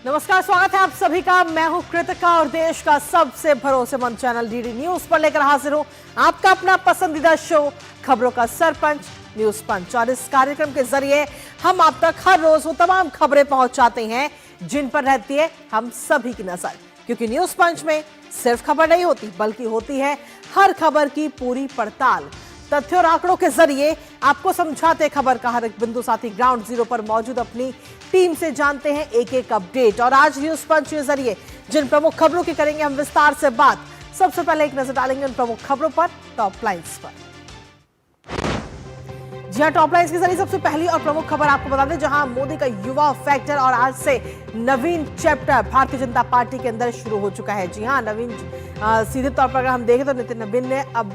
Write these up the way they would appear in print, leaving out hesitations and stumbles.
नमस्कार, स्वागत है आप सभी का। मैं हूं कृतिका और देश का सबसे भरोसेमंद चैनल डीडी न्यूज पर लेकर हाजिर हूं आपका अपना पसंदीदा शो खबरों का सरपंच न्यूज पंच। और इस कार्यक्रम के जरिए हम आप तक हर रोज वो तमाम खबरें पहुंचाते हैं जिन पर रहती है हम सभी की नजर, क्योंकि न्यूज पंच में सिर्फ खबर नहीं होती बल्कि होती है हर खबर की पूरी पड़ताल। तथ्यों और आंकड़ों के जरिए आपको समझाते खबर का हर एक बिंदु, साथ ही ग्राउंड जीरो पर मौजूद अपनी टीम से जानते हैं एक एक अपडेट। और आज न्यूज पंच के जरिए जिन प्रमुख खबरों की करेंगे हम विस्तार से बात। सबसे पहले एक नजर डालेंगे उन प्रमुख खबरों पर, टॉप लाइन्स पर। जी हां, टॉप लाइन्स के जरिए सबसे पहली और प्रमुख खबर आपको बता दें, जहां मोदी का युवा फैक्टर और आज से नवीन चैप्टर भारतीय जनता पार्टी के अंदर शुरू हो चुका है। जी हां, नवीन सीधे तौर पर अगर हम देखें तो नितिन नवीन ने अब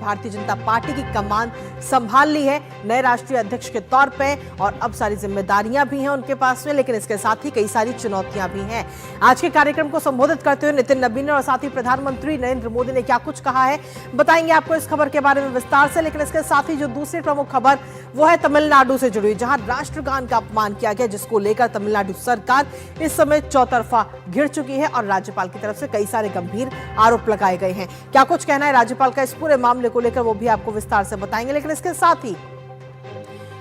भारतीय जनता पार्टी की कमान संभाल ली है नए राष्ट्रीय अध्यक्ष के तौर पे, और अब सारी जिम्मेदारियां भी हैं उनके पास में, लेकिन इसके साथ ही कई सारी चुनौतियां भी हैं। आज के कार्यक्रम को संबोधित करते हुए नितिन नवीन ने और साथ ही प्रधानमंत्री नरेंद्र मोदी ने क्या कुछ कहा है, बताएंगे आपको इस खबर के बारे में विस्तार से। लेकिन इसके साथ ही जो दूसरी प्रमुख खबर वो है तमिलनाडु से जुड़ी, जहां राष्ट्रगान का अपमान किया गया, जिसको लेकर तमिलनाडु सरकार इस समय चौतरफा घिर चुकी है और राज्यपाल की तरफ से कई सारे गंभीर आरोप लगाए गए हैं। क्या कुछ कहना है राज्यपाल का इस पूरे मामले को लेकर, वो भी आपको विस्तार से बताएंगे। लेकिन इसके साथ ही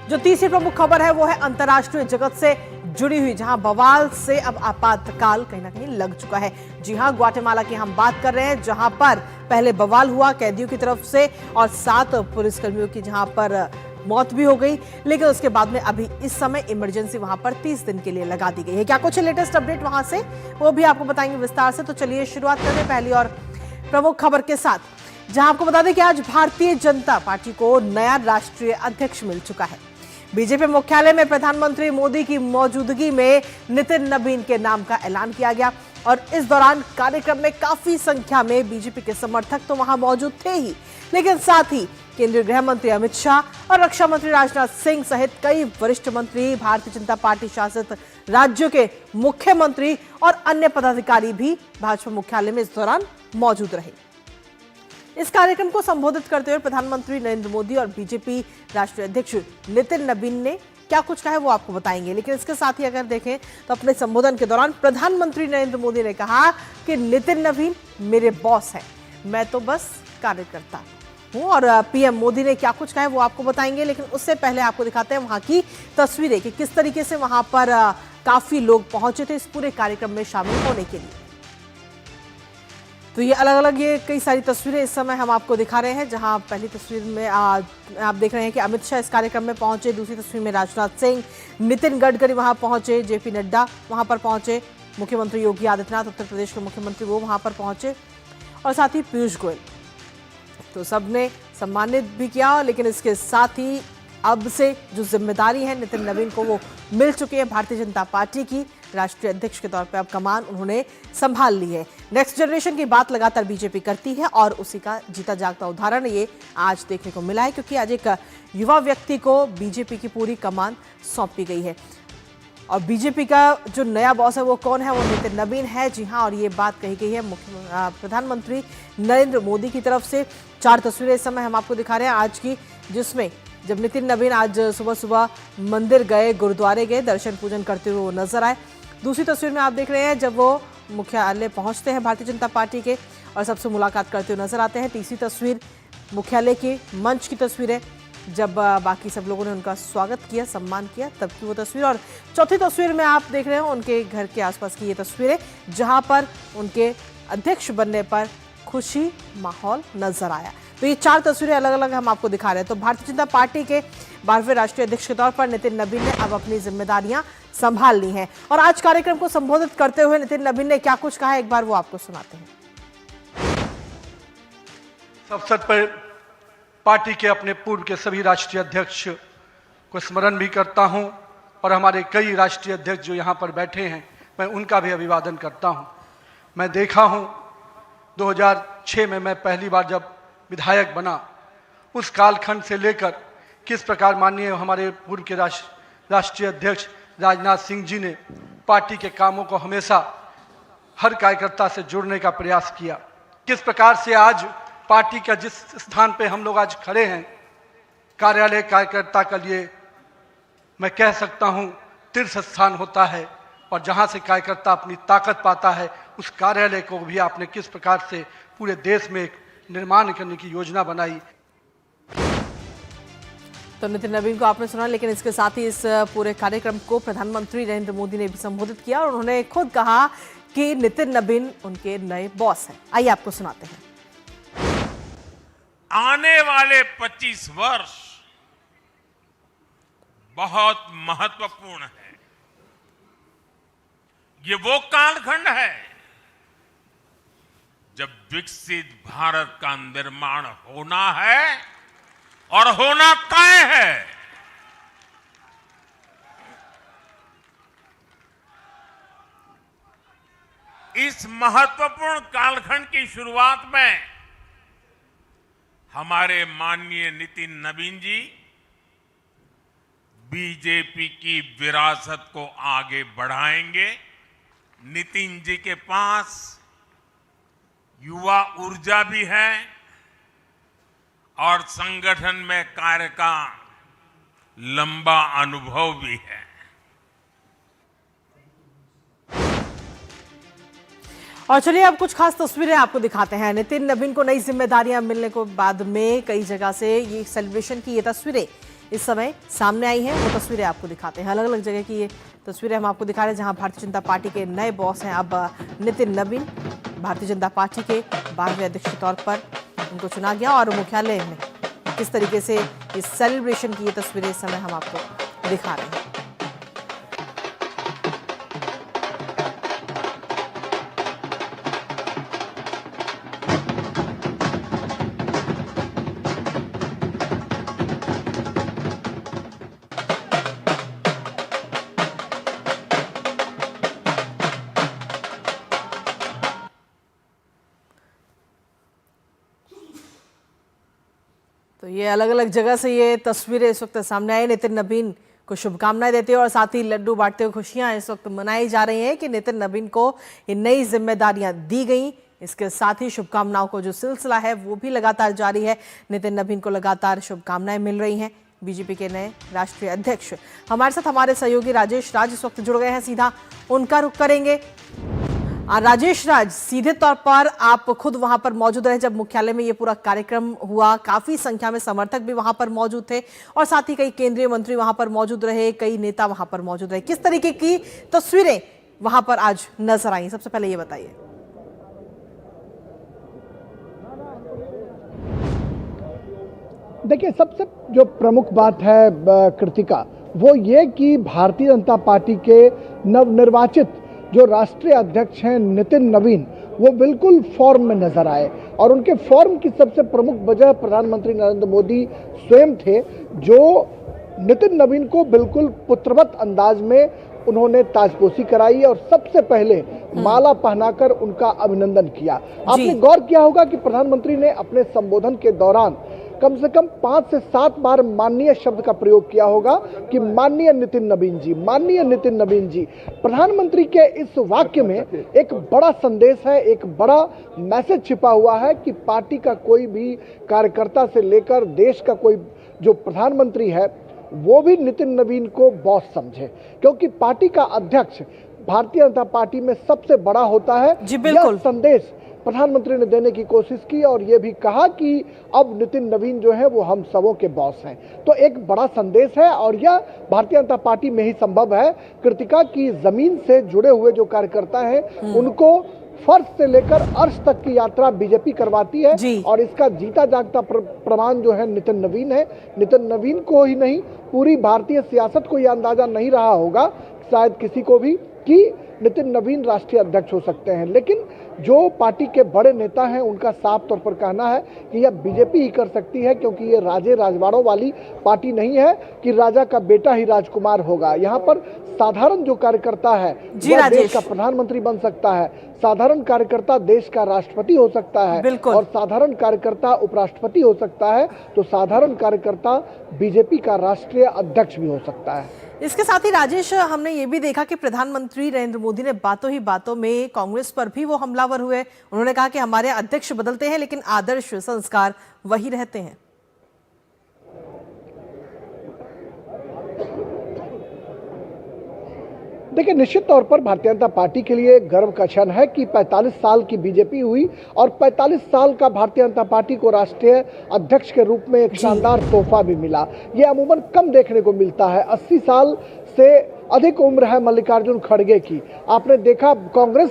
जो तीसरी प्रमुख खबर है वो है अंतर्राष्ट्रीय जगत से जुड़ी हुई, जहां बवाल से अब आपातकाल कहीं ना कहीं लग चुका है। जी हां, ग्वाटेमाला की हम बात कर रहे हैं, जहां पर पहले बवाल हुआ कैदियों की तरफ से और 7 पुलिसकर्मियों की जहां पर मौत भी हो गई, लेकिन उसके बाद में अभी इस समय इमरजेंसी वहां पर 30 दिन के लिए लगा दी गई है। क्या कुछ लेटेस्ट अपडेट वहां से, वो भी आपको बताएंगे विस्तार से। तो चलिए शुरुआत करें पहली और प्रमुख खबर के साथ, जहां आपको बता दें कि आज भारतीय जनता पार्टी को नया राष्ट्रीय अध्यक्ष मिल चुका है। बीजेपी मुख्यालय में प्रधानमंत्री मोदी की मौजूदगी में नितिन नवीन के नाम का ऐलान किया गया और इस दौरान कार्यक्रम में काफी संख्या में बीजेपी के समर्थक तो वहां मौजूद थे ही, लेकिन साथ ही केंद्रीय गृह मंत्री अमित शाह और रक्षा मंत्री राजनाथ सिंह सहित कई वरिष्ठ मंत्री, भारतीय जनता पार्टी शासित राज्यों के मुख्यमंत्री और अन्य पदाधिकारी भी भाजपा मुख्यालय में इस दौरान मौजूद रहे। इस कार्यक्रम को संबोधित करते हुए प्रधानमंत्री नरेंद्र मोदी और बीजेपी राष्ट्रीय अध्यक्ष नितिन नवीन ने क्या कुछ कहा है वो आपको बताएंगे। लेकिन इसके साथ ही अगर देखें तो अपने संबोधन के दौरान प्रधानमंत्री नरेंद्र मोदी ने कहा कि नितिन नवीन मेरे बॉस हैं, मैं तो बस कार्यकर्ता हूं। और पीएम मोदी ने क्या कुछ कहा है वो आपको बताएंगे। लेकिन उससे पहले आपको दिखाते हैं वहां की तस्वीरें कि किस तरीके से वहां पर काफी लोग पहुंचे थे इस पूरे कार्यक्रम में शामिल होने के लिए। तो ये अलग अलग ये कई सारी तस्वीरें इस समय हम आपको दिखा रहे हैं, जहां पहली तस्वीर में आप देख रहे हैं कि अमित शाह इस कार्यक्रम में पहुंचे, दूसरी तस्वीर में राजनाथ सिंह, नितिन गडकरी वहां पहुंचे, जेपी नड्डा वहां पर पहुंचे, मुख्यमंत्री योगी आदित्यनाथ उत्तर प्रदेश के मुख्यमंत्री वो वहां पर पहुंचे, और साथ ही पीयूष गोयल। तो सबने सम्मानित भी किया, लेकिन इसके साथ ही अब से जो जिम्मेदारी है नितिन नवीन को वो मिल चुकी है भारतीय जनता पार्टी की राष्ट्रीय अध्यक्ष के तौर पे, अब कमान उन्होंने संभाल ली है। नेक्स्ट जनरेशन की बात लगातार बीजेपी करती है और उसी का जीता जागता उदाहरण ये आज देखने को मिला है, क्योंकि आज एक युवा व्यक्ति को बीजेपी की पूरी कमान सौंपी गई है। और बीजेपी का जो नया बॉस है वो कौन है, वो नितिन नवीन है। जी हाँ, और ये बात कही गई है प्रधानमंत्री नरेंद्र मोदी की तरफ से। 4 तस्वीरें इस समय हम आपको दिखा रहे हैं आज की, जिसमें जब नितिन नवीन आज सुबह सुबह मंदिर गए, गुरुद्वारे गए, दर्शन पूजन करते हुए वो नजर आए। दूसरी तस्वीर में आप देख रहे हैं जब वो मुख्यालय पहुंचते हैं भारतीय जनता पार्टी के और सबसे मुलाकात करते हुए नजर आते हैं। तीसरी तस्वीर मुख्यालय के मंच की तस्वीर है, जब बाकी सब लोगों ने उनका स्वागत किया, सम्मान किया, तब की वो तस्वीर। और चौथी तस्वीर में आप देख रहे हैं उनके घर के आसपास की ये तस्वीरें, जहां पर उनके अध्यक्ष बनने पर खुशी माहौल नजर आया। तो ये 4 तस्वीरें अलग अलग हम आपको दिखा रहे हैं। तो भारतीय जनता पार्टी के 12वें राष्ट्रीय अध्यक्ष के तौर पर नितिन नवीन ने अब अपनी जिम्मेदारियां संभाल ली हैं। और आज कार्यक्रम को संबोधित करते हुए नितिन नवीन ने क्या कुछ कहा, एक बार वो आपको सुनाते हैं। अवसर पर पार्टी के अपने पूर्व के सभी राष्ट्रीय अध्यक्ष को स्मरण भी करता हूं और हमारे कई राष्ट्रीय अध्यक्ष जो यहाँ पर बैठे हैं मैं उनका भी अभिवादन करता हूं। मैं देखा हूं 2006 में मैं पहली बार जब विधायक बना, उस कालखंड से लेकर किस प्रकार माननीय हमारे पूर्व के राष्ट्रीय अध्यक्ष राजनाथ सिंह जी ने पार्टी के कामों को हमेशा हर कार्यकर्ता से जुड़ने का प्रयास किया। किस प्रकार से आज पार्टी का जिस स्थान पे हम लोग आज खड़े हैं, कार्यालय कार्यकर्ता के लिए मैं कह सकता हूं तीर्थ स्थान होता है, और जहां से कार्यकर्ता अपनी ताकत पाता है, उस कार्यालय को भी आपने किस प्रकार से पूरे देश में एक निर्माण करने की योजना बनाई। तो नितिन नवीन को आपने सुना, लेकिन इसके साथ ही इस पूरे कार्यक्रम को प्रधानमंत्री नरेंद्र मोदी ने भी संबोधित किया और उन्होंने खुद कहा कि नितिन नवीन उनके नए बॉस हैं। आइए आपको सुनाते हैं। आने वाले 25 वर्ष बहुत महत्वपूर्ण है। ये वो कालखंड है जब विकसित भारत का निर्माण होना है और होना तय है। इस महत्वपूर्ण कालखंड की शुरुआत में हमारे माननीय नितिन नवीन जी बीजेपी की विरासत को आगे बढ़ाएंगे। नितिन जी के पास युवा ऊर्जा भी है और संगठन में कार्य का लंबा अनुभव भी है। और चलिए अब कुछ खास तस्वीरें आपको दिखाते हैं। नितिन नवीन को नई जिम्मेदारियां मिलने के बाद में कई जगह से ये सेलिब्रेशन की ये तस्वीरें इस समय सामने आई हैं। वो तस्वीरें आपको दिखाते हैं। अलग अलग जगह की ये तस्वीरें हम आपको दिखा रहे हैं जहां भारतीय जनता पार्टी के नए बॉस हैं अब नितिन नवीन। भारतीय जनता पार्टी के 12वें अध्यक्ष के तौर पर उनको चुना गया और मुख्यालय में किस तरीके से इस सेलिब्रेशन की ये तस्वीरें इस समय हम आपको दिखा रहे हैं। तो ये अलग अलग जगह से ये तस्वीरें इस वक्त सामने आई। नितिन नवीन को शुभकामनाएं देते हुए और साथ ही लड्डू बांटते हुए खुशियां इस वक्त मनाई जा रही हैं कि नितिन नवीन को ये नई जिम्मेदारियां दी गई। इसके साथ ही शुभकामनाओं को जो सिलसिला है वो भी लगातार जारी है। नितिन नवीन को लगातार शुभकामनाएं मिल रही हैं। बीजेपी के नए राष्ट्रीय अध्यक्ष हमारे साथ हमारे सहयोगी राजेश राज इस वक्त जुड़ गए हैं, सीधा उनका रुख करेंगे। राजेश राज, सीधे तौर पर आप खुद वहां पर मौजूद रहे जब मुख्यालय में ये पूरा कार्यक्रम हुआ। काफी संख्या में समर्थक भी वहां पर मौजूद थे और साथ ही कई केंद्रीय मंत्री वहां पर मौजूद रहे, कई नेता वहां पर मौजूद रहे। किस तरीके की तस्वीरें वहां पर आज नजर आई, सबसे पहले ये बताइए। देखिए, सबसे जो प्रमुख बात है कृतिका, वो ये कि भारतीय जनता पार्टी के नवनिर्वाचित जो राष्ट्रीय अध्यक्ष हैं नितिन नवीन, वो बिल्कुल फॉर्म में नजर आए और उनके फॉर्म की सबसे प्रमुख वजह प्रधानमंत्री नरेंद्र मोदी स्वयं थे, जो नितिन नवीन को बिल्कुल पुत्रवत अंदाज में उन्होंने ताजपोशी कराई और सबसे पहले माला पहनाकर उनका अभिनंदन किया। आपने गौर किया होगा कि प्रधानमंत्री ने अपने संबोधन के दौरान कम से कम 5 से 7 बार माननीय शब्द का प्रयोग किया होगा कि माननीय नितिन नवीन जी, माननीय नितिन नवीन जी। प्रधानमंत्री के इस वाक्य में एक बड़ा संदेश है, एक बड़ा मैसेज छिपा हुआ है कि पार्टी का कोई भी कार्यकर्ता से लेकर देश का कोई जो प्रधानमंत्री है वो भी नितिन नवीन को बॉस समझे, क्योंकि पार्टी का अध्यक्ष भारतीय जनता पार्टी में सबसे बड़ा होता है। जी बिल्कुल। यह संदेश प्रधानमंत्री ने देने की कोशिश की और ये भी कहा कि अब नितिन नवीन जो है वो हम सबों के बॉस हैं। तो एक बड़ा संदेश है और यह भारतीय जनता पार्टी में ही संभव है कृतिका की जमीन से जुड़े हुए जो कार्यकर्ता हैं उनको फर्श से लेकर अर्श तक की यात्रा बीजेपी करवाती है और इसका जीता जागता प्रमाण जो है नितिन नवीन है। नितिन नवीन को ही नहीं, पूरी भारतीय सियासत को यह अंदाजा नहीं रहा होगा शायद किसी को भी कि नितिन नवीन राष्ट्रीय अध्यक्ष हो सकते हैं, लेकिन जो पार्टी के बड़े नेता हैं उनका साफ तौर पर कहना है कि यह बीजेपी ही कर सकती है, क्योंकि ये राजे राजवाड़ों वाली पार्टी नहीं है कि राजा का बेटा ही राजकुमार होगा। यहाँ पर साधारण जो कार्यकर्ता है वह देश का प्रधानमंत्री बन सकता है, साधारण कार्यकर्ता देश का राष्ट्रपति हो सकता है और साधारण कार्यकर्ता उपराष्ट्रपति हो सकता है, तो साधारण कार्यकर्ता बीजेपी का राष्ट्रीय अध्यक्ष भी हो सकता है। इसके साथ ही राजेश, हमने ये भी देखा कि प्रधानमंत्री नरेंद्र मोदी ने बातों ही बातों में कांग्रेस पर भी वो हमलावर हुए। उन्होंने कहा कि हमारे अध्यक्ष बदलते हैं लेकिन आदर्श संस्कार वही रहते हैं। देखिए, निश्चित तौर पर भारतीय जनता पार्टी के लिए गर्व का क्षण है कि 45 साल की बीजेपी हुई और 45 साल का भारतीय जनता पार्टी को राष्ट्रीय अध्यक्ष के रूप में एक शानदार तोहफा भी मिला। ये अमूमन कम देखने को मिलता है। 80 साल से अधिक उम्र है मल्लिकार्जुन खड़गे की। आपने देखा कांग्रेस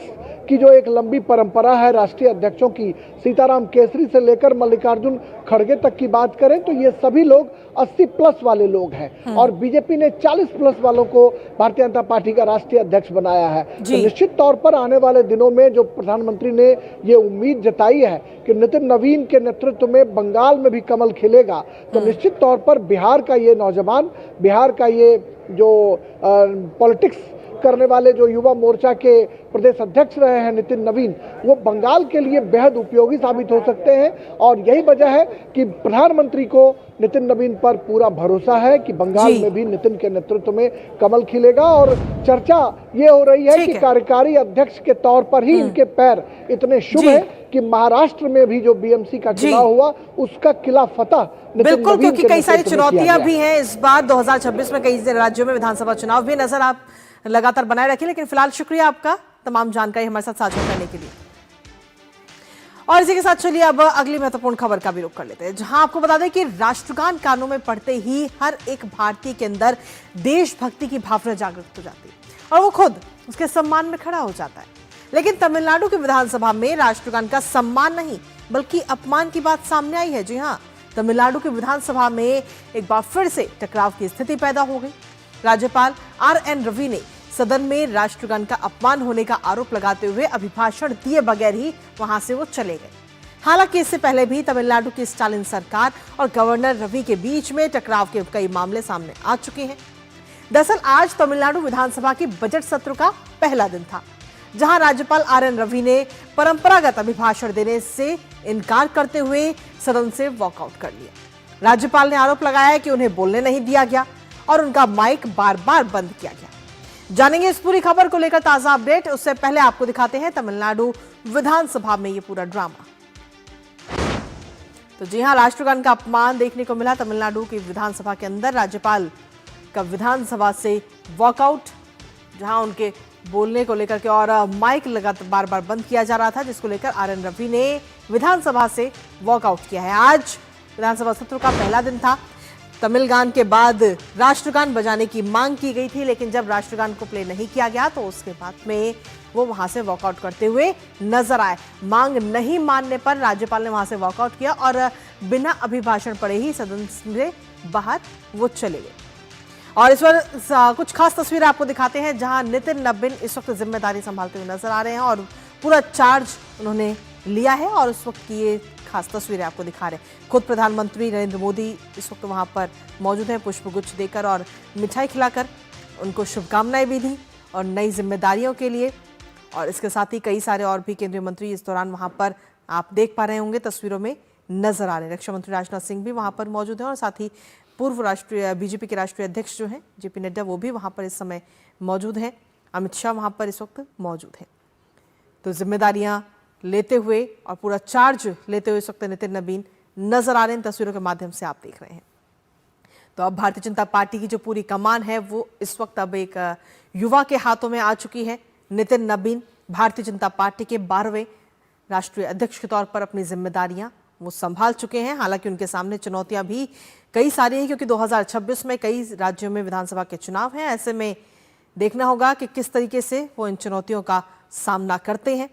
की जो एक लंबी परंपरा है राष्ट्रीय अध्यक्षों की, सीताराम केसरी से लेकर मल्लिकार्जुन खड़गे तक की बात करें तो ये सभी लोग 80 प्लस वाले लोग हैं और बीजेपी ने 40 प्लस वालों को भारतीय जनता पार्टी का राष्ट्रीय अध्यक्ष बनाया है। तो निश्चित तौर पर आने वाले दिनों में जो प्रधानमंत्री ने ये उम्मीद जताई है कि नितिन नवीन के नेतृत्व में बंगाल में भी कमल खिलेगा, तो निश्चित तौर पर बिहार का ये नौजवान, बिहार का ये जो पॉलिटिक्स करने वाले जो युवा मोर्चा के प्रदेश अध्यक्ष रहे हैं नितिन नवीन, वो बंगाल के लिए बेहद उपयोगी साबित हो सकते हैं। और यही वजह है कि प्रधानमंत्री को नितिन नवीन पर पूरा भरोसा है कि बंगाल में भी नितिन के नेतृत्व में कमल खिलेगा। और चर्चा ये हो रही है कि कार्यकारी अध्यक्ष के तौर पर ही इनके पैर इतने शुभ है कि महाराष्ट्र में भी जो बीएमसी का चुनाव हुआ उसका किला फतह बिल्कुल, क्योंकि कई सारी चुनौतियां भी हैं इस बार 2026 में। कई राज्यों में विधानसभा चुनाव भी नजर आप लगातार बनाए रखें। लेकिन फिलहाल शुक्रिया आपका तमाम जानकारी हमारे साथ साझा करने के लिए। और इसी के साथ चलिए अब अगली महत्वपूर्ण खबर का भी रुख कर लेते हैं, जहां आपको बता दें कि राष्ट्रगान कानों में पढ़ते ही हर एक भारतीय के अंदर देशभक्ति की भावना जागृत हो जाती है और वो खुद उसके सम्मान में खड़ा हो जाता है। लेकिन तमिलनाडु की विधानसभा में राष्ट्रगान का सम्मान नहीं बल्कि अपमान की बात सामने आई है। जी हाँ, तमिलनाडु की विधानसभा में एक बार फिर से टकराव की स्थिति पैदा हो गई। राज्यपाल RN रवि ने सदन में राष्ट्रगान का अपमान होने का आरोप लगाते हुए अभिभाषण दिए बगैर ही वहां से वो चले गए। हालांकि इससे पहले भी तमिलनाडु की स्टालिन सरकार और गवर्नर रवि के बीच में टकराव के कई मामले सामने आ चुके हैं। दरअसल आज तमिलनाडु विधानसभा के बजट सत्र का पहला दिन था, जहां राज्यपाल RN रवि ने परंपरागत अभिभाषण देने से इनकार करते हुए सदन से वॉकआउट कर लिया। राज्यपाल ने आरोप लगाया कि उन्हें बोलने नहीं दिया गया और उनका माइक बार बार बंद किया गया। जानेंगे इस पूरी खबर को लेकर ताजा अपडेट। उससे पहले आपको दिखाते हैं तमिलनाडु विधानसभा में ये पूरा ड्रामा। तो जी हां, राष्ट्रगान का अपमान देखने को मिला तमिलनाडु की विधानसभा के अंदर। राज्यपाल का विधानसभा से वॉकआउट, जहां उनके बोलने को लेकर के और माइक लगातार बार बार बंद किया जा रहा था, जिसको लेकर RN रवि ने विधानसभा से वॉकआउट किया है। आज विधानसभा सत्र का पहला दिन था। तमिल गान के बाद राष्ट्रगान बजाने की मांग की गई थी, लेकिन जब राष्ट्रगान को प्ले नहीं किया गया तो उसके बाद में वो वहां से वॉकआउट करते हुए नजर आए। मांग नहीं मानने पर राज्यपाल ने वहां से वॉकआउट किया और बिना अभिभाषण पढ़े ही सदन से बाहर वो चले गए। और इस पर कुछ खास तस्वीरें आपको दिखाते हैं, जहां नितिन नवीन इस वक्त जिम्मेदारी संभालते हुए नजर आ रहे हैं और पूरा चार्ज उन्होंने लिया है। और उस वक्त की ये खास तस्वीरें आपको दिखा रहे हैं। खुद प्रधानमंत्री नरेंद्र मोदी इस वक्त वहां पर मौजूद हैं, पुष्पगुच्छ देकर और मिठाई खिलाकर उनको शुभकामनाएं भी दी और नई जिम्मेदारियों के लिए। और इसके साथ ही कई सारे और भी केंद्रीय मंत्री इस दौरान वहां पर आप देख पा रहे होंगे तस्वीरों में नजर आ रहे हैं। रक्षा मंत्री राजनाथ सिंह भी वहां पर मौजूद हैं और साथ ही पूर्व बीजेपी के राष्ट्रीय अध्यक्ष जो हैं JP नड्डा, वो भी वहां पर इस समय मौजूद हैं। अमित शाह वहां पर इस वक्त मौजूद हैं। तो जिम्मेदारियां लेते हुए और पूरा चार्ज लेते हुए इस वक्त नितिन नवीन नजर आ रहे हैं, तस्वीरों के माध्यम से आप देख रहे हैं। तो अब भारतीय जनता पार्टी की जो पूरी कमान है वो इस वक्त अब एक युवा के हाथों में आ चुकी है। नितिन नवीन भारतीय जनता पार्टी के 12वें राष्ट्रीय अध्यक्ष के तौर पर अपनी जिम्मेदारियां वो संभाल चुके हैं। हालांकि उनके सामने चुनौतियां भी कई सारी हैं, क्योंकि 2026 में कई राज्यों में विधानसभा के चुनाव हैं। ऐसे में देखना होगा कि किस तरीके से वो इन चुनौतियों का सामना करते हैं।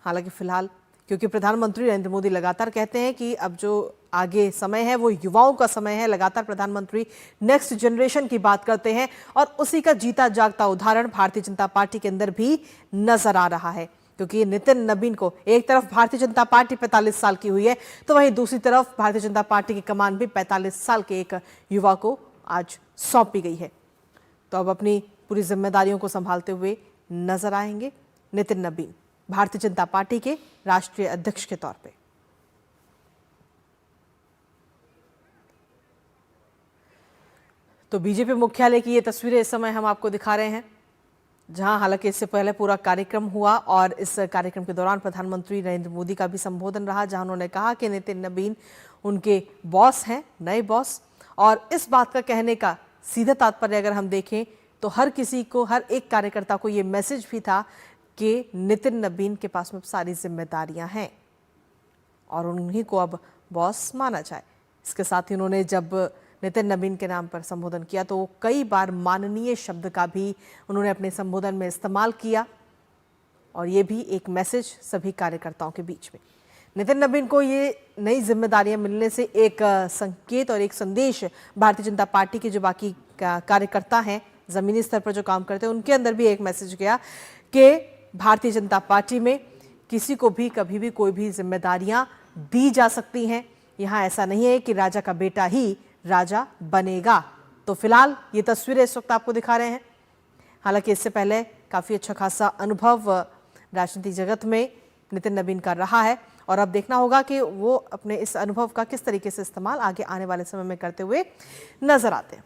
हालांकि फिलहाल क्योंकि प्रधानमंत्री नरेंद्र मोदी लगातार कहते हैं कि अब जो आगे समय है वो युवाओं का समय है, लगातार प्रधानमंत्री नेक्स्ट जनरेशन की बात करते हैं और उसी का जीता जागता उदाहरण भारतीय जनता पार्टी के अंदर भी नजर आ रहा है। क्योंकि नितिन नवीन को एक तरफ भारतीय जनता पार्टी 45 साल की हुई है, तो वहीं दूसरी तरफ भारतीय जनता पार्टी की कमान भी 45 साल के एक युवा को आज सौंपी गई है। तो अब अपनी पूरी जिम्मेदारियों को संभालते हुए नजर आएंगे नितिन नवीन भारतीय जनता पार्टी के राष्ट्रीय अध्यक्ष के तौर पे। तो बीजेपी मुख्यालय की ये तस्वीरें इस समय हम आपको दिखा रहे हैं, जहां हालांकि इससे पहले पूरा कार्यक्रम हुआ और इस कार्यक्रम के दौरान प्रधानमंत्री नरेंद्र मोदी का भी संबोधन रहा, जहां उन्होंने कहा कि नितिन नवीन उनके बॉस हैं, नए बॉस। और इस बात का कहने का सीधा तात्पर्य अगर हम देखें तो हर किसी को, हर एक कार्यकर्ता को ये मैसेज भी था कि नितिन नवीन के पास में सारी जिम्मेदारियां हैं और उन्हीं को अब बॉस माना जाए। इसके साथ ही उन्होंने जब नितिन नवीन के नाम पर संबोधन किया तो कई बार माननीय शब्द का भी उन्होंने अपने संबोधन में इस्तेमाल किया और ये भी एक मैसेज सभी कार्यकर्ताओं के बीच में। नितिन नवीन को ये नई जिम्मेदारियां मिलने से एक संकेत और एक संदेश भारतीय जनता पार्टी के जो बाकी कार्यकर्ता हैं, जमीनी स्तर पर जो काम करते हैं, उनके अंदर भी एक मैसेज गया कि भारतीय जनता पार्टी में किसी को भी कभी भी कोई भी जिम्मेदारियां दी जा सकती हैं। यहाँ ऐसा नहीं है कि राजा का बेटा ही राजा बनेगा। तो फिलहाल ये तस्वीरें इस वक्त आपको दिखा रहे हैं। हालांकि इससे पहले काफ़ी अच्छा खासा अनुभव राजनीतिक जगत में नितिन नवीन का रहा है और अब देखना होगा कि वो अपने इस अनुभव का किस तरीके से इस्तेमाल आगे आने वाले समय में करते हुए नजर आते हैं।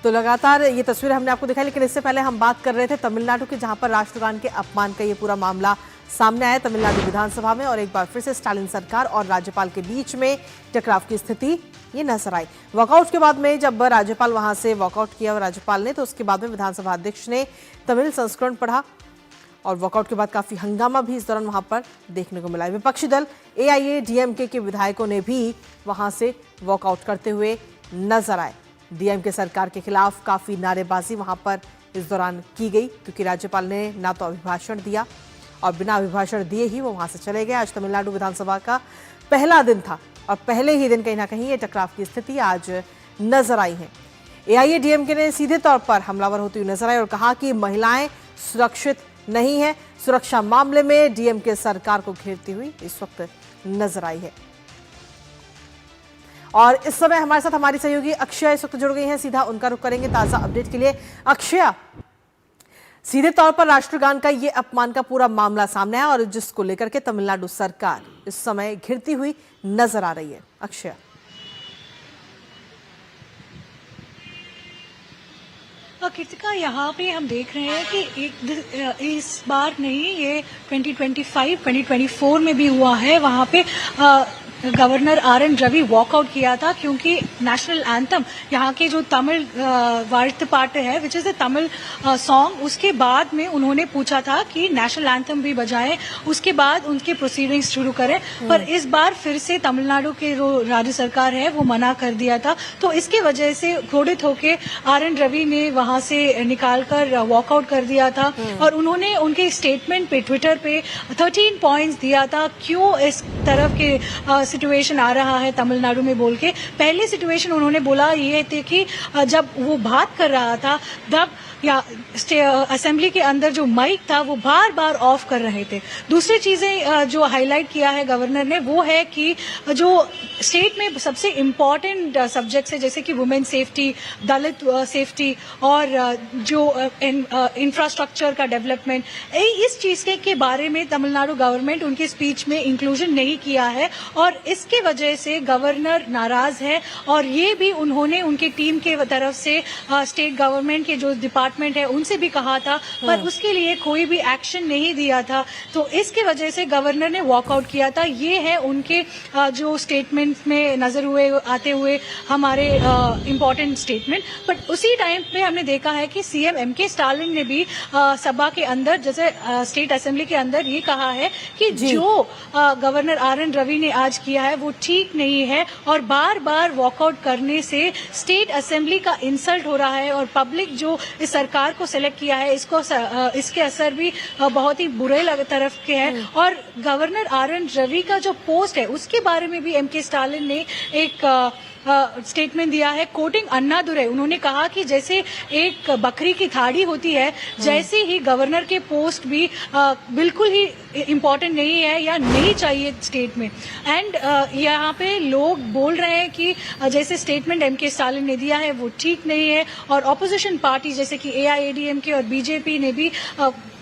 तो लगातार ये तस्वीर हमने आपको दिखाई, लेकिन इससे पहले हम बात कर रहे थे तमिलनाडु के, जहां पर राष्ट्रगान के अपमान का ये पूरा मामला सामने आया तमिलनाडु विधानसभा में और एक बार फिर से स्टालिन सरकार और राज्यपाल के बीच में टकराव की स्थिति ये नजर आई। वॉकआउट के बाद में जब राज्यपाल वहां से वॉकआउट किया राज्यपाल ने, तो उसके बाद में विधानसभा अध्यक्ष ने तमिल संस्करण पढ़ा और वॉकआउट के बाद काफी हंगामा भी इस दौरान वहां पर देखने को मिला। विपक्षी दल AIADMK के विधायकों ने भी वहां से वॉकआउट करते हुए नजर आए। DMK सरकार के खिलाफ काफी नारेबाजी वहां पर इस दौरान की गई, क्योंकि राज्यपाल ने ना तो अभिभाषण दिया और बिना अभिभाषण दिए ही वो वहां से चले गए। आज तमिलनाडु विधानसभा का पहला दिन था और पहले ही दिन कहीं ना कहीं ये टकराव की स्थिति आज नजर आई है। AIADMK ने सीधे तौर पर हमलावर होती हुई नजर आई और कहा कि महिलाएं सुरक्षित नहीं है। सुरक्षा मामले में DMK सरकार को घेरती हुई इस वक्त नजर आई है। और इस समय हमारे साथ हमारी सहयोगी अक्षय इस वक्त जुड़ गई हैं, सीधा उनका रुख करेंगे ताजा अपडेट के लिए। अक्षय, सीधे तौर पर राष्ट्रगान का ये अपमान का पूरा मामला सामने है और जिसको लेकर के तमिलनाडु सरकार इस समय घिरती हुई नजर आ रही है। अक्षय, कृतिका, यहाँ पे हम देख रहे हैं कि इस बार नहीं, ये 2025-2024 में भी हुआ है। वहाँ पे गवर्नर RN रवि वॉकआउट किया था क्योंकि नेशनल एंथम, यहाँ के जो तमिल वार्त पाठ है which is a Tamil song, उसके बाद में उन्होंने पूछा था कि नेशनल एंथम भी बजाएं, उसके बाद उनके प्रोसीडिंग्स शुरू करें। पर इस बार फिर से तमिलनाडु के जो राज्य सरकार है वो मना कर दिया था, तो इसके वजह से क्रोधित होकर RN रवि ने वहां से निकालकर वॉकआउट कर दिया था और उन्होंने उनके स्टेटमेंट पे ट्विटर पे 13 पॉइंट्स दिया था क्यों इस तरफ के सिचुएशन आ रहा है तमिलनाडु में बोल के। पहले सिचुएशन उन्होंने बोला ये थे कि जब वो बात कर रहा था तब या असेंबली के अंदर जो माइक था वो बार बार ऑफ कर रहे थे। दूसरी चीजें जो हाईलाइट किया है गवर्नर ने वो है कि जो स्टेट में सबसे इम्पोर्टेंट सब्जेक्ट्स है जैसे कि वुमेन सेफ्टी, दलित सेफ्टी और जो इंफ्रास्ट्रक्चर का डेवलपमेंट, इस चीज के बारे में तमिलनाडु गवर्नमेंट उनके स्पीच में इंक्लूजन नहीं किया है और इसके वजह से गवर्नर नाराज है। और ये भी उन्होंने उनकी टीम के तरफ से स्टेट गवर्नमेंट के जो डिपार्टमेंट है उनसे भी कहा था, पर उसके लिए कोई भी एक्शन नहीं दिया था, तो इसके वजह से गवर्नर ने वॉकआउट किया था। ये है उनके जो स्टेटमेंट में नजर हुए आते हुए हमारे इम्पोर्टेंट स्टेटमेंट। बट उसी टाइम पे हमने देखा है कि CM MK स्टालिन ने भी सभा के अंदर जैसे स्टेट असेंबली के अंदर ये कहा है कि जो गवर्नर RN रवि ने आज किया है वो ठीक नहीं है और बार बार वॉकआउट करने से स्टेट असेंबली का इंसल्ट हो रहा है और पब्लिक जो इस सरकार को सिलेक्ट किया है इसके असर भी बहुत ही बुरे तरफ के हैं। और गवर्नर RN रवि का जो पोस्ट है उसके बारे में भी MK स्टालिन ने एक स्टेटमेंट दिया है कोटिंग अन्नादुरई। उन्होंने कहा कि जैसे एक बकरी की थाड़ी होती है जैसे ही गवर्नर के पोस्ट भी बिल्कुल ही इम्पोर्टेंट नहीं है या नहीं चाहिए स्टेट में। एंड यहाँ पे लोग बोल रहे हैं कि जैसे स्टेटमेंट MK स्टालिन ने दिया है वो ठीक नहीं है और ऑपोजिशन पार्टी जैसे कि AIADMK और BJP ने भी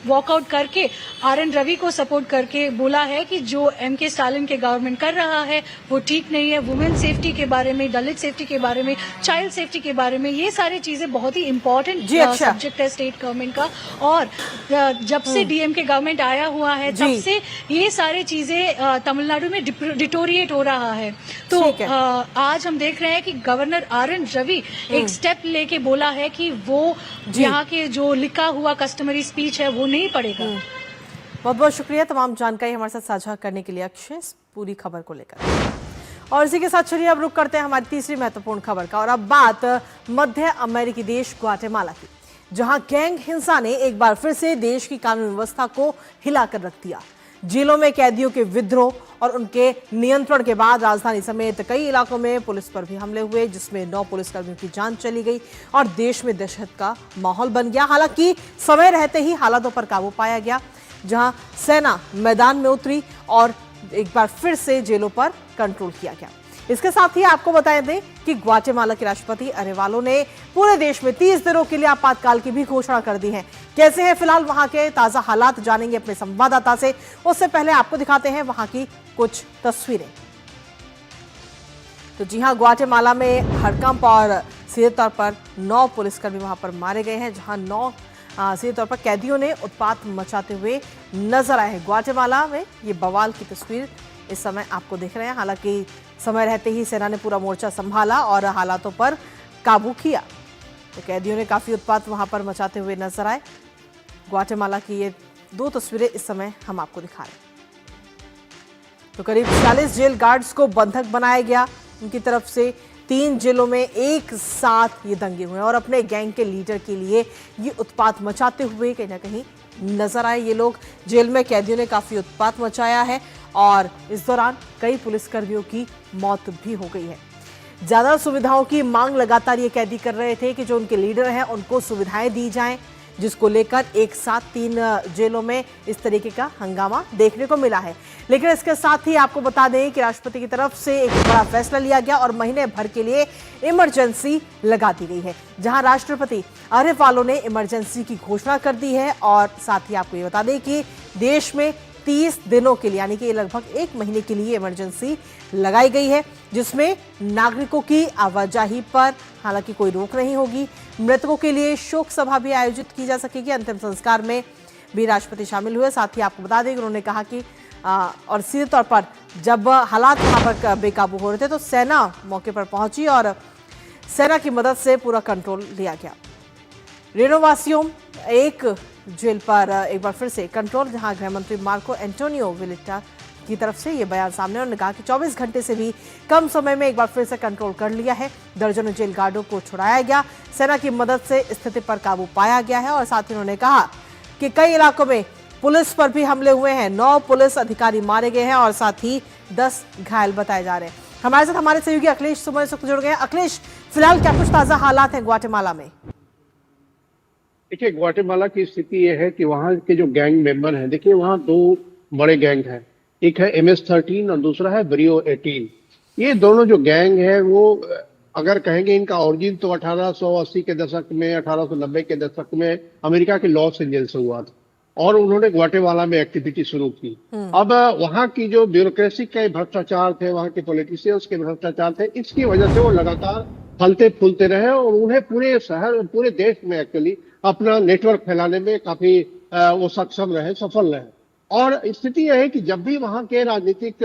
वॉकआउट करके RN रवि को सपोर्ट करके बोला है कि जो MK स्टालिन के गवर्नमेंट कर रहा है वो ठीक नहीं है। वुमेन सेफ्टी के बारे में, दलित सेफ्टी के बारे में, चाइल्ड सेफ्टी के बारे में, ये सारी चीजें बहुत ही इम्पोर्टेंट सब्जेक्ट है स्टेट गवर्नमेंट का। और जब से DMK गवर्नमेंट आया हुआ है तब से ये सारी चीजें तमिलनाडु में डिटोरिएट हो रहा है। तो ठीक है। आज हम देख रहे हैं कि गवर्नर आर.एन. रवि एक स्टेप लेके बोला है कि वो यहाँ के जो लिखा हुआ कस्टमरी स्पीच है वो नहीं पड़ेगा। बहुत बहुत शुक्रिया तमाम जानकारी हमारे साथ साझा करने के लिए अक्षय, इस पूरी खबर को लेकर। और इसी के साथ चलिए अब रुक करते हैं हमारी तीसरी महत्वपूर्ण खबर का, और अब बात मध्य अमेरिकी देश ग्वाटेमाला की, जहां गैंग हिंसा ने एक बार फिर से देश की कानून व्यवस्था को हिलाकर रख दिया। जेलों में कैदियों के विद्रोह और उनके नियंत्रण के बाद राजधानी समेत कई इलाकों में पुलिस पर भी हमले हुए, जिसमें 9 पुलिसकर्मियों की जान चली गई और देश में दहशत का माहौल बन गया। हालांकि समय रहते ही हालातों पर काबू पाया गया, जहां सेना मैदान में उतरी और एक बार फिर से जेलों पर कंट्रोल किया गया। इसके साथ ही आपको बताएं दें कि ग्वाटेमाला के राष्ट्रपति अरेवालो ने पूरे देश में 30 दिनों के लिए आपातकाल की भी घोषणा कर दी है। कैसे हैं फिलहाल वहां के ताजा हालात, जानेंगे अपने संवाददाता से। उससे पहले आपको दिखाते हैं वहां की कुछ तस्वीरें। तो जी हां, ग्वाटेमाला में हड़कंप और सीधे तौर पर 9 पुलिसकर्मी वहां पर मारे गए हैं, जहां 9 सीधे तौर पर कैदियों ने उत्पात मचाते हुए नजर आए हैं। ग्वाटेमाला में ये बवाल की तस्वीर इस समय आपको देख रहे हैं। हालांकि समय रहते ही सेना ने पूरा मोर्चा संभाला और हालातों पर काबू किया, तो कैदियों ने काफी उत्पात वहां पर मचाते हुए नजर आए। ग्वाटेमाला की ये 2 तस्वीरें इस समय हम आपको दिखा रहे हैं। तो करीब 40 जेल गार्ड्स को बंधक बनाया गया उनकी तरफ से। 3 जेलों में एक साथ ये दंगे हुए और अपने गैंग के लीडर के लिए ये उत्पात मचाते हुए कहीं ना कहीं नजर आए ये लोग। जेल में कैदियों ने काफी उत्पात मचाया है और इस दौरान कई पुलिसकर्मियों की मौत भी हो गई है। ज्यादा सुविधाओं की मांग लगातार ये कैदी कर रहे थे कि जो उनके लीडर हैं उनको सुविधाएं दी जाएं, जिसको लेकर एक साथ 3 जेलों में इस तरीके का हंगामा देखने को मिला है। लेकिन इसके साथ ही आपको बता दें कि राष्ट्रपति की तरफ से एक बड़ा फैसला लिया गया और महीने भर के लिए इमरजेंसी लगा दी गई है, जहां राष्ट्रपति अरेवालो ने इमरजेंसी की घोषणा कर दी है। और साथ ही आपको ये बता दें कि देश में 30 दिनों के लिए, यानी कि लगभग 1 महीने के लिए इमरजेंसी लगाई गई है, जिसमें नागरिकों की आवाजाही पर हालांकि कोई रोक नहीं होगी। मृतकों के लिए शोक सभा भी आयोजित की जा सकेगी। अंतिम संस्कार में भी राष्ट्रपति शामिल हुए। साथ ही आपको बता दें कि उन्होंने कहा कि और सीधे तौर पर जब हालात वहां पर बेकाबू हो रहे थे तो सेना मौके पर पहुंची और सेना की मदद से पूरा कंट्रोल लिया गया। रेनोवासियों एक जेल पर एक बार फिर से कंट्रोल, जहां गृह मंत्री मार्को एंटोनियो विलिटा की तरफ से ये बयान सामने। उन्होंने कहा कि 24 घंटे से भी कम समय में एक बार फिर से कंट्रोल कर लिया है। दर्जनों जेल गार्डों को छुड़ाया गया, सेना की मदद से स्थिति पर काबू पाया गया है। और साथ ही उन्होंने कहा कि कई इलाकों में पुलिस पर भी हमले हुए हैं, 9 पुलिस अधिकारी मारे गए हैं और साथ ही 10 घायल बताए जा रहे हैं। हमारे साथ हमारे सहयोगी अखिलेश सुमन इस वक्त जुड़ गए हैं। अखिलेश, फिलहाल क्या कुछ ताजा हालात हैं ग्वाटेमाला में? देखिए, ग्वाटेमाला की स्थिति यह है कि वहाँ के जो गैंग मेंबर हैं, देखिए वहाँ 2 बड़े गैंग हैं, एक है MS-13 और दूसरा है ब्रियो 18। ये दोनों जो गैंग है वो अगर कहेंगे इनका ओरिजिन तो 1880 के दशक में, 1890 के दशक में अमेरिका के लॉस एंजल्स से हुआ था और उन्होंने ग्वाटेमाला में एक्टिविटी शुरू की। अब वहाँ की जो ब्यूरोक्रेसी के भ्रष्टाचार थे, वहाँ के पॉलिटिशियंस के भ्रष्टाचार थे, इसकी वजह से वो लगातार फलते फूलते रहे और उन्हें पूरे शहर, पूरे देश में एक्चुअली अपना नेटवर्क फैलाने में काफी वो सक्षम रहे, सफल रहे। और स्थिति यह है कि जब भी वहाँ के राजनीतिक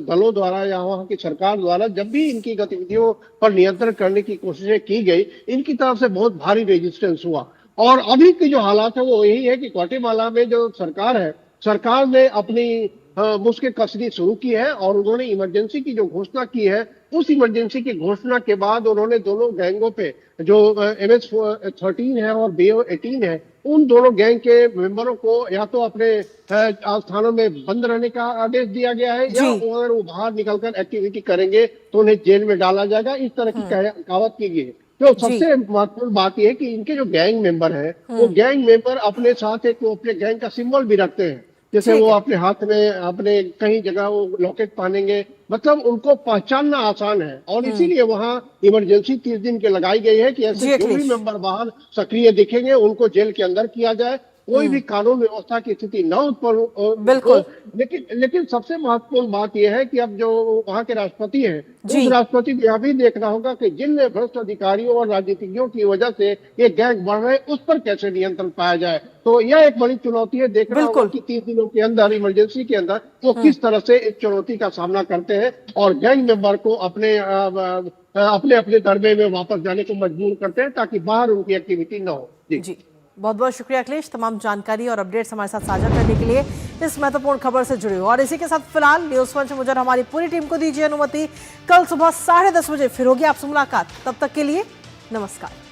दलों द्वारा या वहाँ की सरकार द्वारा जब भी इनकी गतिविधियों पर नियंत्रण करने की कोशिशें की गई, इनकी तरफ से बहुत भारी रेजिस्टेंस हुआ। और अभी की जो हालात है वो यही है कि ग्वाटेमाला में जो सरकार है, सरकार ने अपनी मुश्किल कसरी शुरू की है और उन्होंने इमरजेंसी की जो घोषणा की है, उस इमरजेंसी की घोषणा के बाद उन्होंने दोनों गैंगों पे जो MS-13 है और BO-18 है, उन दोनों गैंग के मेंबरों को या तो अपने स्थानों में बंद रहने का आदेश दिया गया है या अगर वो बाहर निकलकर एक्टिविटी करेंगे तो उन्हें जेल में डाला जाएगा, इस तरह की कहावत की गई है। तो सबसे महत्वपूर्ण बात यह है कि इनके जो गैंग मेंबर है, वो गैंग मेंबर अपने साथ एक वो अपने गैंग का सिंबल भी रखते हैं, जैसे वो अपने हाथ में अपने कहीं जगह वो लॉकेट पहनेंगे, मतलब उनको पहचानना आसान है। और इसीलिए वहाँ इमरजेंसी 30 दिन के लगाई गई है कि ऐसे जो भी मेंबर बाहर सक्रिय दिखेंगे उनको जेल के अंदर किया जाए कोई भी कानून व्यवस्था की स्थिति न उत्पन्न बिल्कुल। हो। लेकिन सबसे महत्वपूर्ण बात यह है कि अब जो वहाँ के राष्ट्रपति हैं, जी। उस राष्ट्रपति को यह भी देखना होगा कि जिन भ्रष्ट अधिकारियों और राजनीतिज्ञों की वजह से ये गैंग बढ़ रहे हैं, उस पर कैसे नियंत्रण पाया जाए। तो यह एक बड़ी चुनौती है। देखना होगा बिल्कुल। कि 30 दिनों के अंदर, इमरजेंसी के अंदर, वो किस तरह से इस चुनौती का सामना करते हैं और गैंग मेंबर को अपने अपने दरबे में वापस जाने को मजबूर करते हैं, ताकि बाहर उनकी एक्टिविटी न हो। जी, बहुत बहुत शुक्रिया अखिलेश, तमाम जानकारी और अपडेट्स हमारे साथ साझा करने के लिए, इस महत्वपूर्ण खबर से जुड़े हो। और इसी के साथ फिलहाल न्यूज पंच मुझे और हमारी पूरी टीम को दीजिए अनुमति। कल सुबह 10:30 बजे फिर होगी आपसे मुलाकात। तब तक के लिए नमस्कार।